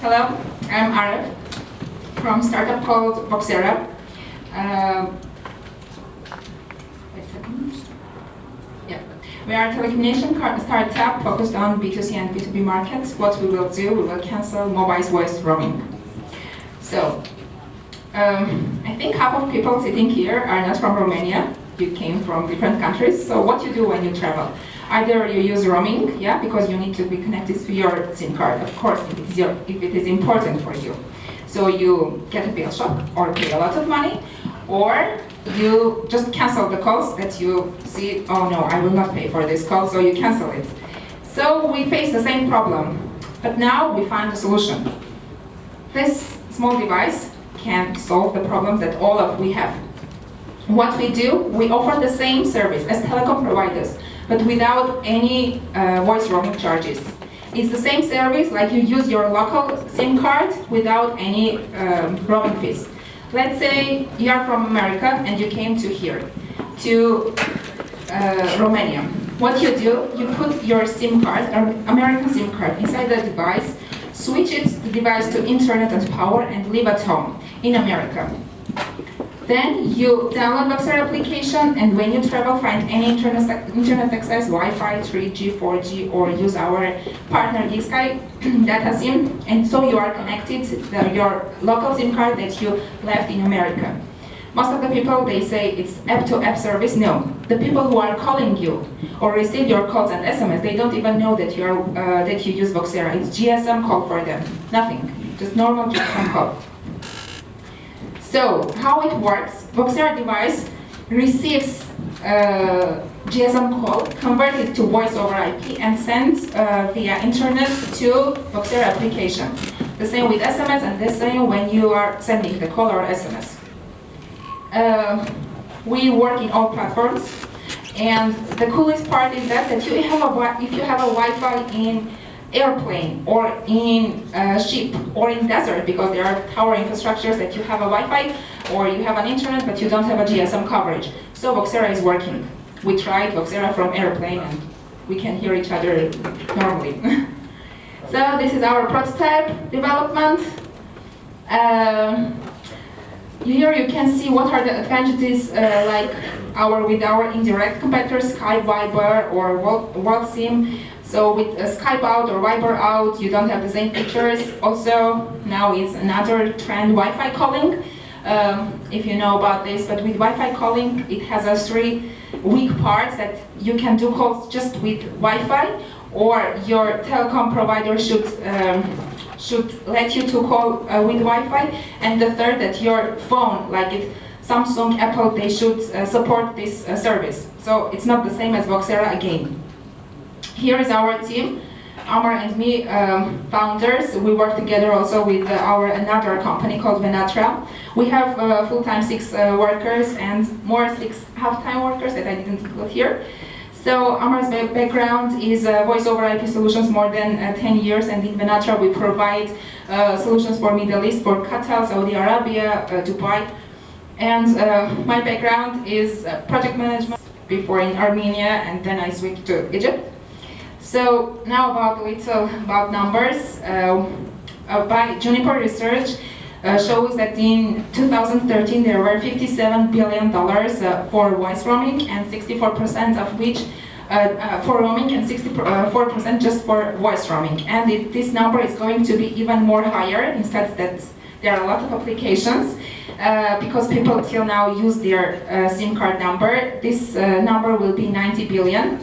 Hello, I'm Arif from a startup called VoxEra. Wait a second. Yeah. We are a telecommunication startup focused on B2C and B2B markets. What we will do, we will cancel mobile voice roaming. So, I think half of people sitting here are not from Romania. You came from different countries. So what you do when you travel? Either you use roaming, yeah, because you need to be connected to your SIM card, of course, if it is important for you. So you get a bill shock or pay a lot of money, or you just cancel the calls that you see, oh no, I will not pay for this call, so you cancel it. So we face the same problem, but now we find a solution. This small device can solve the problems that all of we have. What we do, we offer the same service as telecom providers, but without any voice roaming charges. It's the same service like you use your local SIM card without any roaming fees. Let's say you are from America and you came to here, to Romania. What you do, you put your SIM card, American SIM card, inside the device, switch the device to internet and power, and live at home in America. Then you download VoxEra application, and when you travel, find any internet access, Wi-Fi, 3G, 4G, or use our partner Sky data SIM, and so you are connected to your local SIM card that you left in America. Most of the people, they say it's app-to-app service. No, the people who are calling you or receive your calls and SMS, they don't even know that you use VoxEra. It's GSM call for them, nothing, just normal GSM call. So, how it works, VoxEra device receives GSM call, converted to voice over IP, and sends via internet to VoxEra application. The same with SMS, and the same when you are sending the call or SMS. We work in all platforms, and the coolest part is that if you have a Wi-Fi in airplane or in ship or in desert, because there are tower infrastructures that you have a Wi-Fi or you have an internet but you don't have a GSM coverage. So VoxEra is working. We tried VoxEra from airplane and we can hear each other normally. So this is our prototype development. Here you can see what are the advantages with our indirect competitors, Skype, Viber, or WorldSIM. So with Skype out or Viber out, you don't have the same features. Also, now is another trend, Wi-Fi calling, if you know about this. But with Wi-Fi calling, it has a 3 weak parts that you can do calls just with Wi-Fi, or your telecom provider should let you to call with Wi-Fi. And the third, that your phone, like Samsung, Apple, they should support this service. So it's not the same as VoxEra again. Here is our team, Amar and me, founders. We work together also with another company called Venatra. We have full-time 6 workers and more 6 half-time workers that I didn't include here. So Amar's background is voice over IP solutions more than 10 years, and in Venatra we provide solutions for Middle East, for Qatar, Saudi Arabia, Dubai. And my background is project management, before in Armenia, and then I switched to Egypt. So now about numbers. By Juniper Research shows that in 2013 there were $57 billion for voice roaming, and 64% of which for roaming, and 64% just for voice roaming. And this number is going to be even more higher, instead that there are a lot of applications because people till now use their SIM card number. This number will be 90 billion.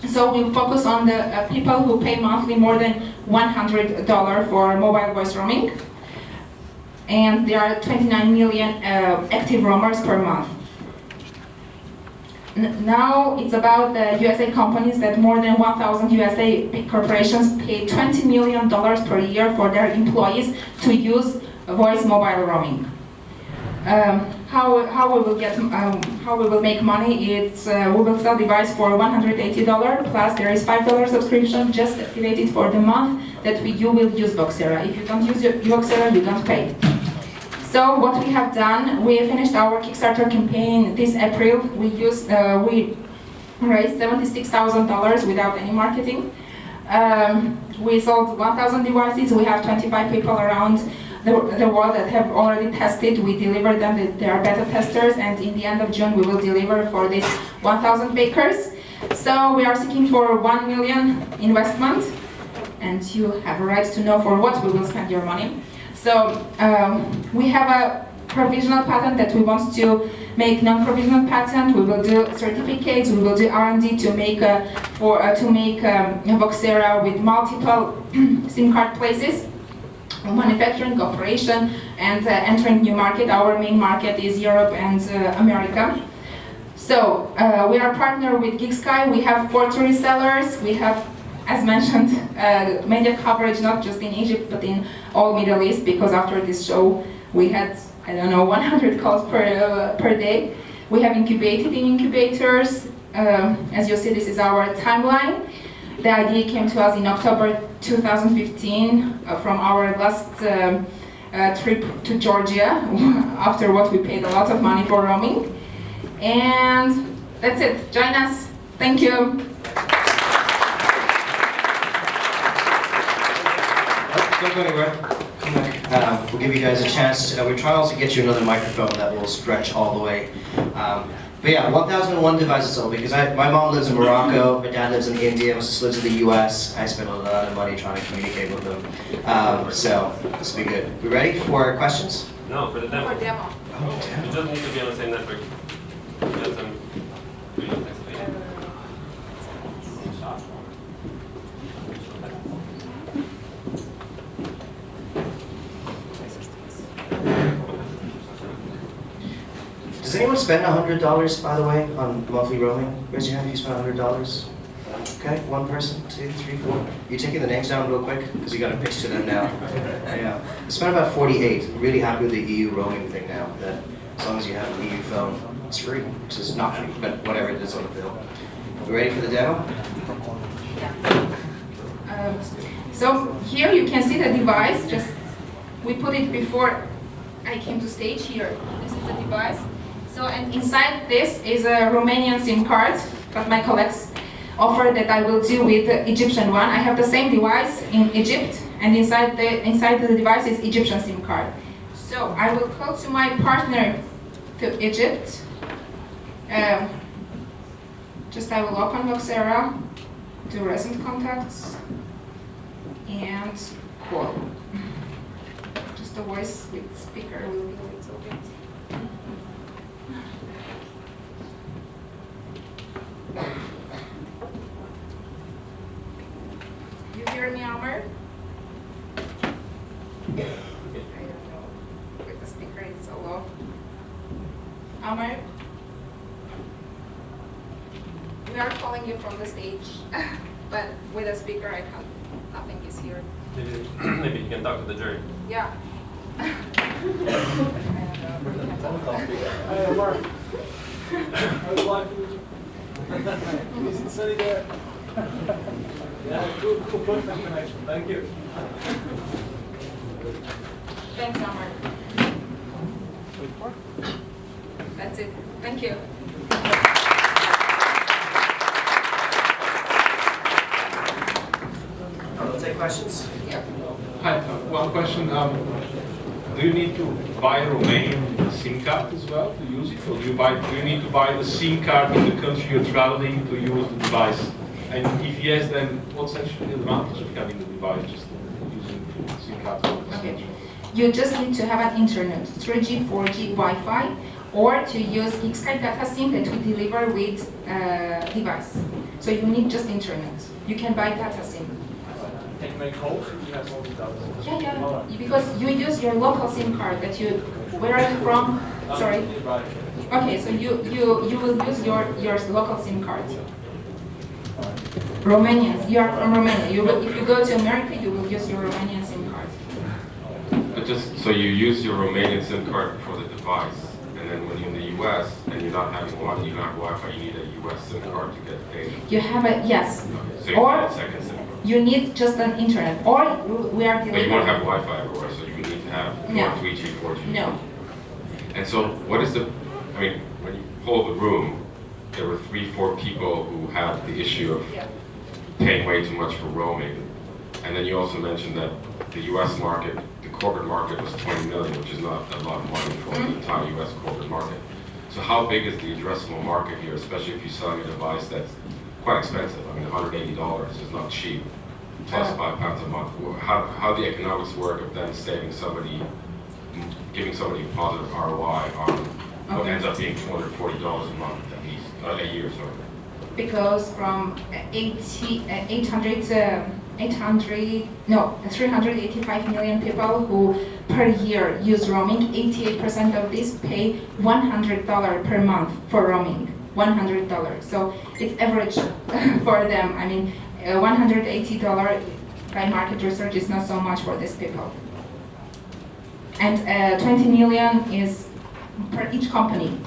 So we focus on the people who pay monthly more than $100 for mobile voice roaming. And there are 29 million active roamers per month. Now it's about the USA companies that more than 1,000 USA big corporations pay $20 million per year for their employees to use voice mobile roaming. How we will make money? It's we will sell device for $180 plus there is $5 subscription just activated for the month that you will use VoxEra. If you don't use VoxEra, you don't pay. So what we have done, we finished our Kickstarter campaign this April. We raised $76,000 without any marketing. We sold 1,000 devices. We have 25 people around the world that have already tested. We deliver them. They are beta testers, and in the end of June we will deliver for these 1,000 bakers. So we are seeking for 1 million investment, and you have a right to know for what we will spend your money. So we have a provisional patent that we want to make non-provisional patent. We will do certificates. We will do R&D to make VoxEra with multiple SIM card places, manufacturing, operation, and entering new market. Our main market is Europe and America. So we are partner with GeekSky. We have 40 resellers. We have, as mentioned, media coverage not just in Egypt but in all Middle East, because after this show we had, I don't know, 100 calls per day. We have incubated in incubators. As you see, this is our timeline. The idea came to us in October 2015 from our last trip to Georgia, after what we paid a lot of money for roaming. And that's it. Join us. Thank you. Don't go anywhere. Come back. We'll give you guys a chance. We're trying also to get you another microphone that will stretch all the way. But yeah, 1,001 devices sold, because my mom lives in Morocco, my dad lives in India, my sister lives in the US. I spent a lot of money trying to communicate with them. So this will be good. We ready for questions? No, for the demo. For demo. Oh, damn. You just need to be on the same network. That's Does anyone spend $100, by the way, on monthly roaming? Raise your hand if you spend $100. Okay, one person, 2, 3, 4. You taking the names down real quick? Because you got to pitch to them now. Yeah. I spent about 48. I'm really happy with the EU roaming thing now, that as long as you have an EU phone, it's free. Which is not free, but whatever it is on the bill. We ready for the demo? Yeah. So here you can see the device. Just we put it before I came to stage here. This is the device. So, and inside this is a Romanian SIM card that my colleagues offer that I will do with the Egyptian one. I have the same device in Egypt, and inside the device is Egyptian SIM card. So I will call to my partner to Egypt. Just I will open VoxEra, do recent contacts, and call. Just the voice with speaker will be a little bit. You hear me, Amr? I don't know. With the speaker, it's so low. Amr? We are calling you from the stage, but with a speaker, I can't. Nothing is here. Maybe you can talk to the jury. Yeah. I don't know. We can't talk. Hey, Mark. How's life? Is it sunny there? Yeah, cool, perfect connection. Thank you. Thanks, Amr. That's it. Thank you. Let's take questions. Yep. Hi, one question. Do you need to buy a Romanian SIM card as well to use it? Or do you need to buy the SIM card in the country you're traveling to use the device? And if yes, then what's actually the advantage of having the device just using the SIM card for this Okay. country? You just need to have an internet, 3G, 4G, Wi-Fi, or to use GeekSky data SIM that we deliver with device. So you need just internet. You can buy data SIM. Can you make calls? You have all the data. Yeah. Because you use your local SIM card that you, where are you from? Sorry. Okay, so you will use your local SIM card. Romanians, you are from Romania. If you go to America, you will use your Romanian SIM card. But just so you use your Romanian SIM card for the device, and then when you're in the US and you're not having one, you don't have Wi-Fi, you need a US SIM card to get data. You have a, yes. So you Or need a second SIM card. you need just an internet. Or we are But you delivering. won't have Wi-Fi everywhere, so you need to have No. 3G, 4G. No. And so what is the, I mean, when you pull the room, there were 3, 4 people who had the issue of Yeah. paying way too much for roaming. And then you also mentioned that the US market, the corporate market was 20 million, which is not a lot of money for the entire US corporate market. So how big is the addressable market here, especially if you're selling a device that's quite expensive? I mean, $180 is not cheap, plus £5 a month. How the economics work of then saving somebody, giving somebody a positive ROI on what ends up being $240 a month at least, a year, sorry. Because from 385 million people who per year use roaming, 88% of this pay $100 per month for roaming, $100. So it's average for them. I mean, $180 by market research is not so much for these people. And 20 million is per each company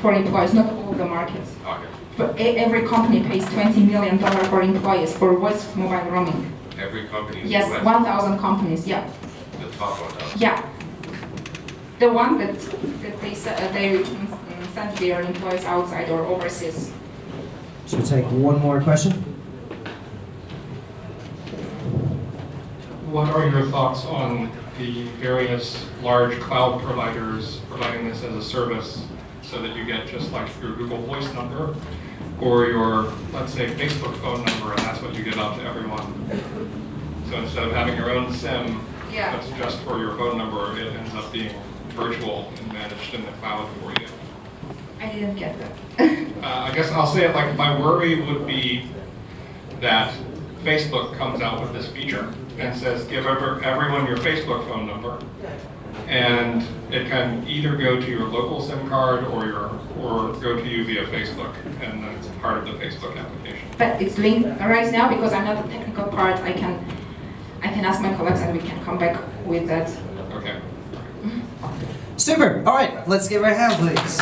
for employees, not all the markets. Okay. But every company pays $20 million for employees for voice mobile roaming. Every company in the Yes, US, 1,000 companies, yeah. the top 1,000. Yeah. The one that they send their employees outside or overseas. Should we take one more question? What are your thoughts on the various large cloud providers providing this as a service so that you get just like your Google Voice number or your, let's say, Facebook phone number, and that's what you give out to everyone? So instead of having your own SIM that's just for your phone number, it ends up being virtual and managed in the cloud for you. I didn't get that. I guess I'll say it like my worry would be that Facebook comes out with this feature and says give everyone your Facebook phone number, and it can either go to your local SIM card or go to you via Facebook, and then it's part of the Facebook application. But it's linked right now because I'm not the technical part. I can ask my colleagues and we can come back with that. Okay. Super. All right, let's give her a hand, please.